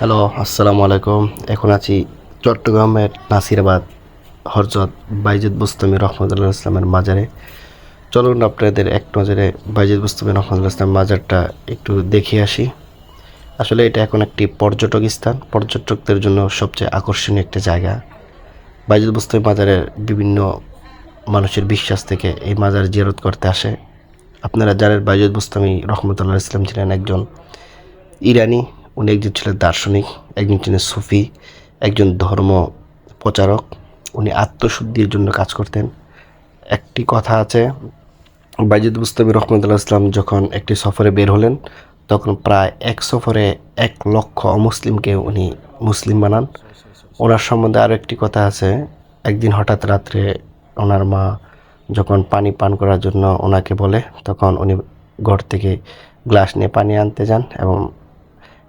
Hello, আসসালামু আলাইকুম। এখন আছি চট্টগ্রামের নাসিরাবাদ হযরত বায়জিদ বুস্তামি রহমতুল্লাহ ইসলামের মাজারে। চলুন আপনাদের এক নজরে বায়জিদ বুস্তামি রহমতুল্লাহ ইসলাম মাজারটা একটু দেখিয়ে আসি। আসলে এটা এখন একটি পর্যটক স্থান, পর্যটকদের জন্য সবচেয়ে আকর্ষণীয় একটা জায়গা। বায়জিদ বুস্তামি মাজারের বিভিন্ন মানুষের বিশ্বাস থেকে এই মাজার জিয়ারত করতে আসে। আপনারা জানেন বায়জিদ বুস্তামি রহমতুল্লাহ ইসলাম ছিলেন একজন ইরানি। উনি একজন ছিলেন দার্শনিক, একজন ছিলেন সুফি, একজন ধর্ম প্রচারক। উনি আত্মশুদ্ধির জন্য কাজ করতেন। একটি কথা আছে, বায়জিদ বুস্তামি রহমতুল্লাহ ইসলাম যখন একটি সফরে বের হলেন, তখন প্রায় এক সফরে 1,00,000 অমুসলিমকে উনি মুসলিম বানান। ওনার সম্বন্ধে আরও একটি কথা আছে, একদিন হঠাৎ রাত্রে ওনার মা যখন পানি পান করার জন্য ওনাকে বলে, তখন উনি ঘর থেকে গ্লাস নিয়ে পানি আনতে যান এবং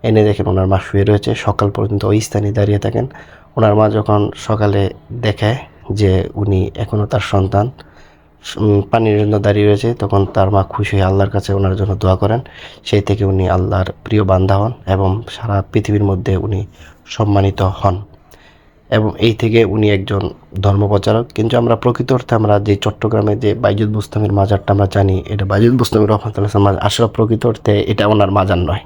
এনে দেখেন ওনার মা শুয়ে রয়েছে। সকাল পর্যন্ত ওই স্থানে দাঁড়িয়ে থাকেন। ওনার মা যখন সকালে দেখে যে উনি এখনও তার সন্তান পানির জন্য দাঁড়িয়ে রয়েছে, তখন তার মা খুশি হয়ে আল্লাহর কাছে ওনার জন্য দোয়া করেন। সেই থেকে উনি আল্লাহর প্রিয় বান্দা হন এবং সারা পৃথিবীর মধ্যে উনি সম্মানিত হন এবং এই থেকে উনি একজন ধর্মপ্রচারক। কিন্তু আমরা প্রকৃত অর্থে আমরা যে চট্টগ্রামে যে বায়জিদ বুস্তামির মাজারটা আমরা জানি, এটা বায়জিদ বুস্তামি রহমতুল্লাহ মাজার, আসলে প্রকৃত অর্থে এটা ওনার মাজার নয়।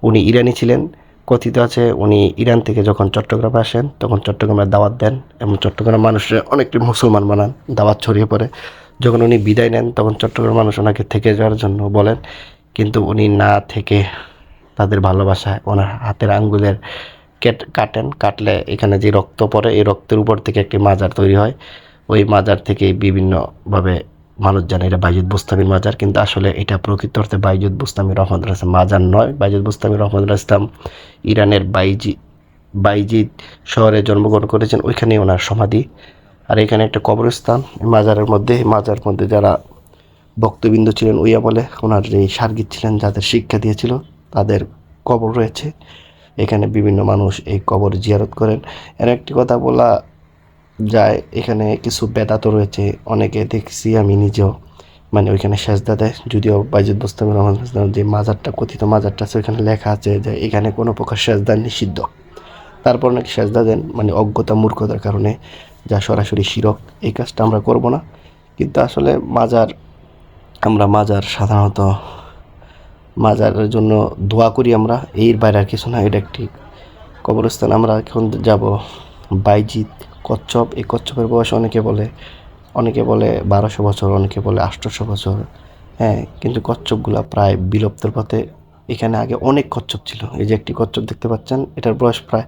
উনি ইরানি ছিলেন। কথিত আছে উনি ইরান থেকে যখন চট্টগ্রামে আসেন, তখন চট্টগ্রামের দাওয়াত দেন এবং চট্টগ্রাম মানুষরা অনেকটি মুসলমান বানান, দাওয়াত ছড়িয়ে পড়ে। যখন উনি বিদায় নেন, তখন চট্টগ্রাম মানুষ ওনাকে থেকে যাওয়ার জন্য বলেন, কিন্তু উনি না থেকে তাদের ভালোবাসায় ওনার হাতের আঙ্গুলের কাটলে এখানে যে রক্ত পড়ে, এই রক্তের উপর থেকে একটি মাজার তৈরি হয়। ওই মাজার থেকে বিভিন্নভাবে মানুষ জানে এটা বায়জিদ বুস্তামির মাজার, কিন্তু আসলে এটা প্রকৃত অর্থে বায়জিদ বুস্তামি রহমতুল্লাহ ইসলাম মাজার নয়। বায়জিদ বুস্তামি রহমতুল্লাহ ইসলাম ইরানের বাইজিদ শহরে জন্মগ্রহণ করেছেন, ওইখানেই ওনার সমাধি। আর এখানে একটা কবরস্থান মাজারের মধ্যে যারা ভক্তবৃন্দ ছিলেন ওই আমলে, ওনার যে সার্গিদ ছিলেন, যাদের শিক্ষা দিয়েছিল, তাদের কবর রয়েছে এখানে। বিভিন্ন মানুষ এই কবর জিয়ারত করেন। এর একটি কথা বলা যায়, এখানে কিছু বেদাতও রয়েছে। অনেকে দেখছি আমি নিজেও, মানে ওইখানে সেজদা দেয়। যদিও বায়জিদ বুস্তামি রহমান যে মাজারটা, কথিত মাজারটা আছে, ওইখানে লেখা আছে যে এখানে কোনো প্রকার সেজদা নিষিদ্ধ। তারপর নাকি সেজদা দেন, মানে অজ্ঞতা মূর্খতার কারণে, যা সরাসরি শিরক। এই কাজটা আমরা করব না। কিন্তু আসলে মাজার সাধারণত মাজারের জন্য দোয়া করি আমরা, এর বাইরে আর কিছু না। এটা একটি কবরস্থান। আমরা এখন যাব বাইজিদ কচ্ছপ। এই কচ্ছপের বয়স অনেকে বলে 1200 বছর, অনেকে বলে 800 বছর। হ্যাঁ, কিন্তু কচ্ছপগুলা প্রায় বিলুপ্তর পথে। এখানে আগে অনেক কচ্ছপ ছিল। এই যে একটি কচ্ছপ দেখতে পাচ্ছেন, এটার বয়স প্রায়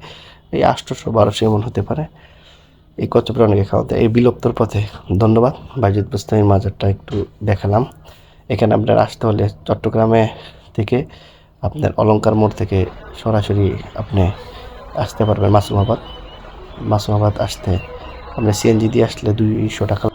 এই 800-1200 এমন হতে পারে। এই কচ্ছপটা অনেকে খাওয়াতে, এই বিলুপ্তর পথে। ধন্যবাদ। বায়জিদ বুস্তামির মাজারটা একটু দেখালাম। এখানে আপনার আসতে হলে চট্টগ্রামে থেকে আপনার অলংকার মোড় থেকে সরাসরি আপনি আসতে পারবেন মাসুমাবাদ। আসতে আপনি সিএনজি দিয়ে আসলে 200 টাকা